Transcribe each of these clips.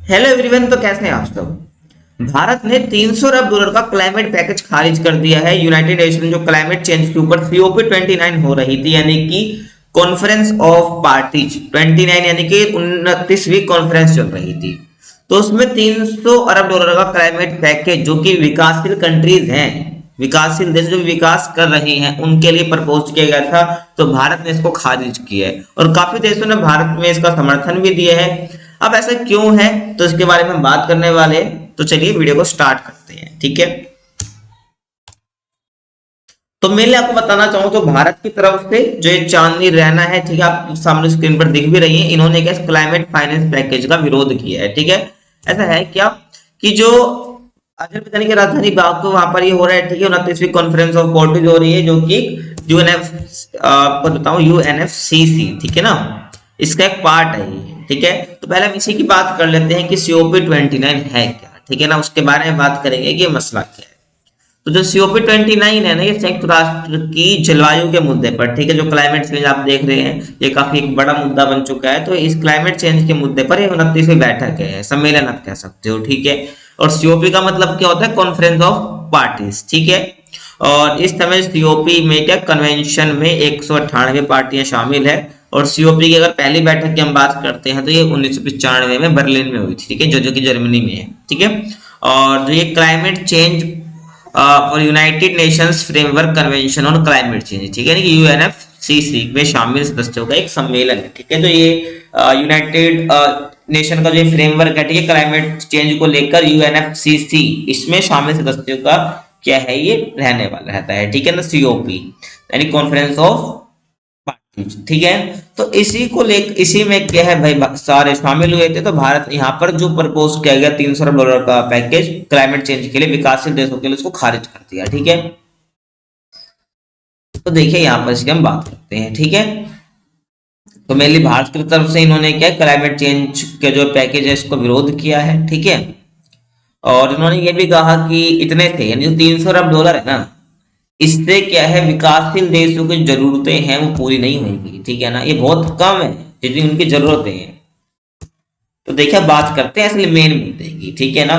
Hello everyone. तो कैसे हैं आप सब। भारत ने 300 अरब डॉलर का क्लाइमेट पैकेज खारिज कर दिया है। यूनाइटेड नेशन जो क्लाइमेट चेंज के ऊपर सीओपी 29 हो रही थी, यानी कि कॉन्फ्रेंस ऑफ पार्टीज 29, यानी कि 29वीं कॉन्फ्रेंस चल रही थी। तो उसमें 300 अरब डॉलर का क्लाइमेट पैकेज जो कि विकासशील कंट्रीज हैं, विकासशील देश जो विकास कर रहे हैं, उनके लिए प्रपोज किया गया था। तो भारत ने इसको खारिज किया है और काफी देशों ने भारत में इसका समर्थन भी दिया है। अब ऐसा क्यों है, तो इसके बारे में हम बात करने वाले हैं। तो चलिए वीडियो को स्टार्ट करते हैं, ठीक है। तो मैं आपको बताना चाहूँ तो भारत की तरफ से जो ये चांदनी रहना है, ठीक है, आप सामने स्क्रीन पर दिख भी रही है, इन्होंने क्या क्लाइमेट फाइनेंस पैकेज का विरोध किया है, ठीक है। ऐसा है क्या कि जो अजरबैजान की राजधानी बाकू, वहां पर ये हो रहा है, ठीक है, 29वीं कॉन्फ्रेंस ऑफ पार्टीज हो रही है, जो कि यूएनएफ आपको बताऊं यूएनएफसीसी, ठीक है ना, इसका एक पार्ट है ये, ठीक है। तो पहले हम इसी की बात कर लेते हैं कि सीओपी 29 है क्या, ठीक है ना, उसके बारे में बात करेंगे कि ये मसला क्या है। तो जो सीओपी 29 है ना, ये संयुक्त राष्ट्र की जलवायु के मुद्दे पर, ठीक है, जो क्लाइमेट चेंज आप देख रहे हैं, ये काफी एक बड़ा मुद्दा बन चुका है। तो इस क्लाइमेट चेंज के मुद्दे पर ये 29वीं बैठक है, सम्मेलन आप कह सकते हो, ठीक है। और सीओपी का मतलब क्या होता है, कॉन्फ्रेंस ऑफ पार्टीज, ठीक है। और इस समय सीओपी में क्या कन्वेंशन में 198 पार्टियां शामिल है। और सीओपी की अगर पहली बैठक की हम बात करते हैं तो ये 1995 में बर्लिन में हुई थी, ठीक है, जो कि जर्मनी में है, ठीक है। और जो ये क्लाइमेट चेंज और United Nations framework convention on climate change, ठीक है, यूएनएफसीसी में शामिल सदस्यों का एक सम्मेलन है, ठीक है। तो ये यूनाइटेड नेशन का जो फ्रेमवर्क है, ठीक है, क्लाइमेट चेंज को लेकर यूएनएफसीसी, इसमें शामिल सदस्यों का क्या है, ये रहने वाला रहता है, ठीक है ना, सीओपी यानी कॉन्फ्रेंस ऑफ पार्टीज, ठीक है। तो इसी को लेकर इसी में क्या है भाई, सारे शामिल हुए थे। तो भारत यहाँ पर जो प्रपोज किया गया 300 अरब डॉलर का पैकेज क्लाइमेट चेंज के लिए विकासशील देशों के लिए, उसको खारिज कर दिया, ठीक है। तो देखिए यहाँ पर इसकी हम बात करते हैं, ठीक है। तो मेनली भारत की तरफ से इन्होंने क्या क्लाइमेट चेंज के जो पैकेज है इसको विरोध किया है, ठीक है। और इन्होंने ये भी कहा कि इतने थे, यानी जो 300 अरब डॉलर है ना, इससे क्या है विकासशील देशों की जरूरतें हैं वो पूरी नहीं होंगी, ठीक है ना, ये बहुत कम है जितनी उनकी जरूरतें हैं। तो देखिए बात करते हैं असली मेन मुद्दे की, ठीक है ना।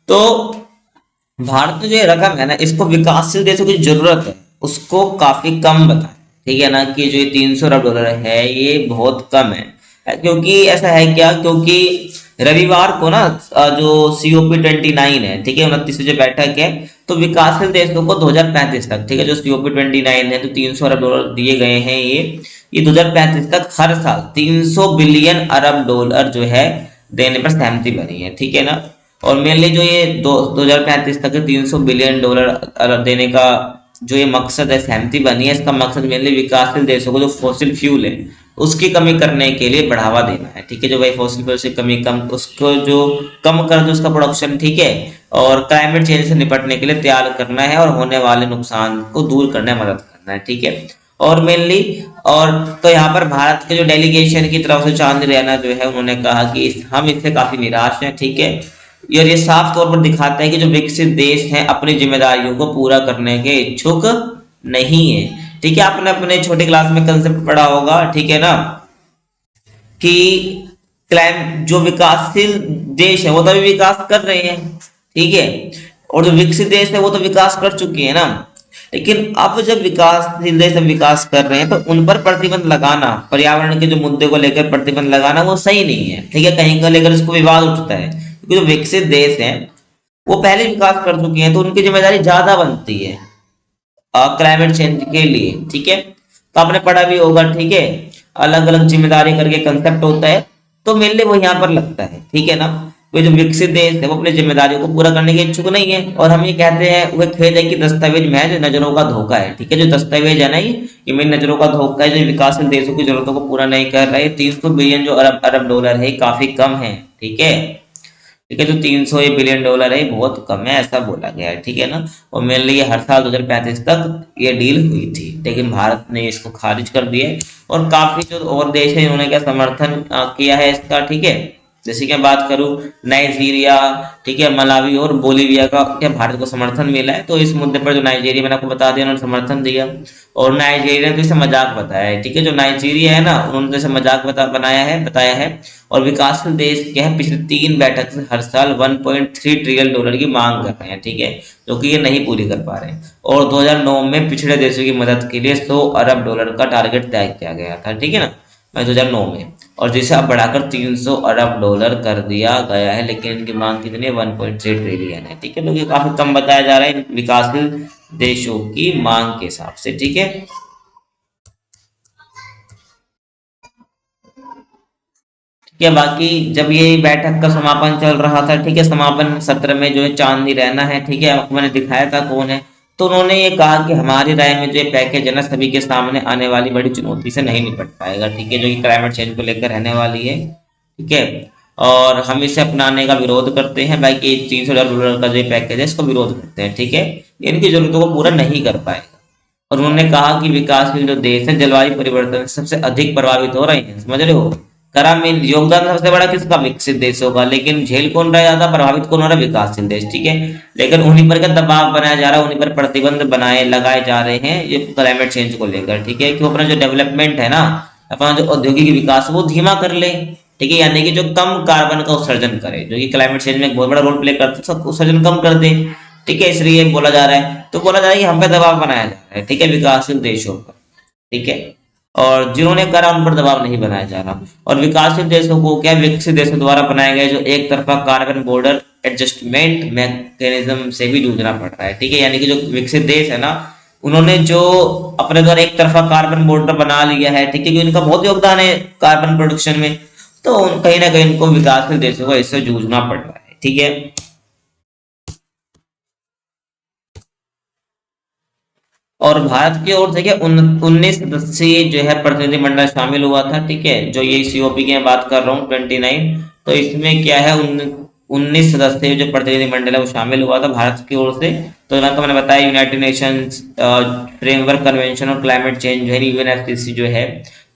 तो भारत ने जो ये रकम है ना, इसको विकासशील देशों की जरूरत है उसको काफी कम बताया, ठीक है ना, कि जो ये 300 अरब डॉलर है ये बहुत कम है। क्योंकि ऐसा है क्या, क्योंकि रविवार को ना जो सीओपी 29 है, ठीक है, 29वीं जो बैठक है, तो विकासशील देशों को 2035 तक, ठीक है, जो सीओपी 29 है, तो 300 अरब डॉलर दिए गए हैं, ये 2035 तक हर साल 300 बिलियन अरब डॉलर जो है देने पर सहमति बनी है, ठीक है ना। और मेनली जो ये 2035 तक 300 बिलियन डॉलर देने का जो ये मकसद है, सहमति बनी है, इसका मकसद मेनली विकासशील देशों को जो फॉसिल फ्यूल है उसकी कमी करने के लिए बढ़ावा देना है, ठीक है। जो भाई फॉसिल फ्यूल से कमी कम उसको जो कम कर दो उसका प्रोडक्शन, ठीक है। और क्लाइमेट चेंज से निपटने के लिए तैयार करना है और होने वाले नुकसान को दूर करने में मदद करना है, ठीक है। और मेनली और तो यहाँ पर भारत के जो डेलीगेशन की तरफ से चांद रैना जो है, उन्होंने कहा कि हम इससे काफी निराश हैं, ठीक है। और ये साफ तौर पर दिखाता है कि जो विकसित देश हैं अपनी जिम्मेदारियों को पूरा करने के इच्छुक नहीं है, ठीक है। आपने अपने छोटे क्लास में कंसेप्ट पढ़ा होगा, ठीक है ना, कि जो विकासशील देश है वो तो अभी विकास कर रहे हैं, ठीक है, और जो विकसित देश है वो तो विकास कर चुके हैं ना। लेकिन अब जब विकासशील देश विकास कर रहे हैं तो उन पर प्रतिबंध लगाना, पर्यावरण के जो मुद्दे को लेकर प्रतिबंध लगाना वो सही नहीं है, ठीक है। कहीं का लेकर इसको विवाद उठता है, क्योंकि जो विकसित देश हैं वो पहले विकास कर चुके हैं, तो उनकी जिम्मेदारी ज्यादा बनती है क्लाइमेट चेंज के लिए, ठीक है। तो आपने पढ़ा भी होगा, ठीक है, अलग अलग जिम्मेदारी करके कंसेप्ट होता है, तो मेनली वो यहाँ पर लगता है, ठीक है ना। वे जो विकसित देश है वो अपनी जिम्मेदारियों को पूरा करने के इच्छुक नहीं है। और हम ये कहते हैं वह खेद है कि दस्तावेज में है जो नजरों का धोखा है, ठीक है। जो दस्तावेज है ना, ये मेरी नजरों का धोखा है, जो विकासशील देशों की जरूरतों को पूरा नहीं कर रहे। 300 बिलियन जो अरब अरब डॉलर है काफी कम है, ठीक है, ठीक है। जो 300 बिलियन डॉलर है बहुत कम है, ऐसा बोला गया है, ठीक है ना। और मेनली ये हर साल 2035 तक ये डील हुई थी, लेकिन भारत ने इसको खारिज कर दिया है। और काफी जो और देश है उन्होंने क्या समर्थन किया है इसका, ठीक है। जैसे कि मैं बात करूं नाइजीरिया, ठीक है, मलावी और बोलीविया का क्या भारत को समर्थन मिला है। तो इस मुद्दे पर जो नाइजीरिया, मैंने आपको बता दिया, उन्होंने समर्थन दिया और नाइजीरिया ने तो इसे मजाक बताया है, ठीक है। जो नाइजीरिया है ना, उन्होंने तो इसे मजाक बताया है। और विकासशील देश क्या है, पिछले 3 बैठक से हर साल 1.3 ट्रिलियन डॉलर की मांग कर रहे हैं, ठीक है, जो कि ये नहीं पूरी कर पा रहे हैं। और 2009 में पिछड़े देशों की मदद के लिए 100 अरब डॉलर का टारगेट तय किया गया था, ठीक है ना, 2009 में, और जिसे अब बढ़ाकर 300 अरब डॉलर कर दिया गया है। लेकिन इनकी मांग कितनी है, 1.3 ट्रिलियन है, ठीक है। तो ये काफी कम बताया जा रहा है विकासशील देशों की मांग के हिसाब से, ठीक है। ठीक है, बाकी जब ये बैठक का समापन चल रहा था, ठीक है, समापन सत्र में जो है चांदनी रहना है, ठीक है, आपको मैंने दिखाया था कौन है। तो उन्होंने ये कहा कि हमारी राय में जो ये पैकेज है ना, सभी के सामने आने वाली बड़ी चुनौती से नहीं निपट पाएगा, ठीक है, जो कि क्लाइमेट चेंज को लेकर रहने वाली है, ठीक है। और हम इसे अपनाने का विरोध करते हैं, बाकी $300 का जो पैकेज है इसको विरोध करते हैं, ठीक है। ये इनकी जरूरतों को पूरा नहीं कर पाएगा। और उन्होंने कहा कि विकासशील जो देश है जलवायु परिवर्तन से सबसे अधिक प्रभावित हो रहे हैं, समझ रहे हो। करा में योगदान सबसे बड़ा किसका, विकसित देशों का, लेकिन झेल कौन रहा, ज्यादा प्रभावित कौन हो रहा है, विकासशील देश, ठीक है। लेकिन उन्हीं पर क्या दबाव बनाया जा रहा है, उन्हीं पर प्रतिबंध लगाए जा रहे हैं ये क्लाइमेट चेंज को लेकर, ठीक है, कि अपना जो डेवलपमेंट है ना, अपना जो औद्योगिक विकास वो धीमा कर ले, ठीक है, यानी कि जो कम कार्बन का उत्सर्जन करे, जो कि क्लाइमेट चेंज में एक बहुत बड़ा रोल प्ले करता है, सब उत्सर्जन कम कर दे, ठीक है। इसलिए बोला जा रहा है, तो बोला जा रहा है कि हम पे दबाव बनाया जा रहा है, ठीक है, विकासशील देशों पर, ठीक है। और जिन्होंने करा उन पर दबाव नहीं बनाया जा रहा। और विकासशील देशों को क्या, विकसित देशों द्वारा बनाए गए जो एक तरफा कार्बन बॉर्डर एडजस्टमेंट मैकेनिज्म से भी जूझना पड़ रहा है, ठीक है। यानी कि जो विकसित देश है ना, उन्होंने जो अपने द्वारा एक तरफा कार्बन बॉर्डर बना लिया है, ठीक है, कि उनका बहुत योगदान है कार्बन प्रोडक्शन में, तो कहीं ना कहीं उनको विकासशील देशों को इससे जूझना पड़ रहा है, ठीक है। और भारत की ओर से क्या 19 सदस्यीय जो है प्रतिनिधिमंडल शामिल हुआ था, ठीक है, जो ये सीओपी की मैं बात कर रहा हूँ 29। तो इसमें क्या है, 19 सदस्यीय जो प्रतिनिधिमंडल है वो शामिल हुआ था भारत की ओर से। तो ना, तो मैंने बताया यूनाइटेड नेशंस फ्रेमवर्क कन्वेंशन और क्लाइमेट चेंज जो है, यूएनएफसीसी जो है,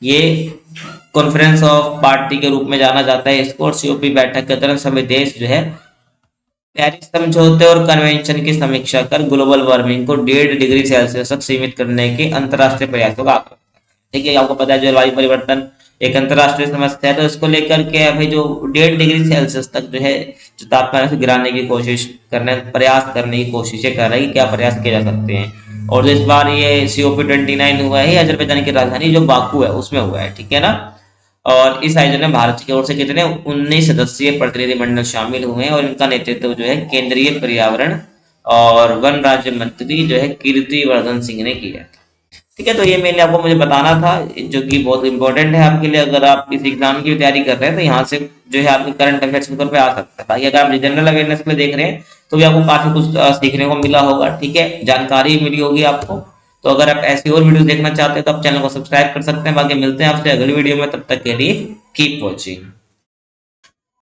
ये कॉन्फ्रेंस ऑफ पार्टी के रूप में जाना जाता है इसको। और सीओपी बैठक के दौरान सभी देश जो है पेरिस समझौते और कन्वेंशन की समीक्षा कर ग्लोबल वार्मिंग को 1.5 डिग्री सेल्सियस तक सीमित करने के अंतर्राष्ट्रीय प्रयासों का आग्रह, ठीक है। आपको पता है जलवायु परिवर्तन एक अंतर्राष्ट्रीय समस्या है, तो इसको लेकर के अभी जो 1.5 डिग्री सेल्सियस तक जो है, जो तापमान से गिराने की कोशिश करने, प्रयास करने की कोशिशें कर रही है, क्या प्रयास किए जा सकते हैं। और जो इस बार ये COP 29 हुआ है, अजरबैजान की राजधानी जो बाकू है उसमें हुआ है, ठीक है ना। और इस आयोजन में भारत की ओर से कितने 19 सदस्यीय प्रतिनिधिमंडल शामिल हुए हैं, और इनका नेतृत्व जो है केंद्रीय पर्यावरण और वन राज्य मंत्री जो है कीर्तिवर्धन सिंह ने किया, ठीक है। तो ये मैंने आपको मुझे बताना था, जो कि बहुत इंपॉर्टेंट है आपके लिए, अगर आप इस एग्जाम की तैयारी कर रहे हैं तो यहाँ से जो है आपके करंट अफेयर्स के तौर पे आ सकता है। बाकी अगर आप जनरल अवेयरनेस के लिए देख रहे हैं तो भी आपको काफी कुछ सीखने को मिला होगा, ठीक है, जानकारी मिली होगी आपको। तो अगर आप ऐसी और वीडियो देखना चाहते हैं तो आप चैनल को सब्सक्राइब कर सकते हैं। बाकी मिलते हैं आपसे अगली वीडियो में, तब तक के लिए कीप वॉचिंग।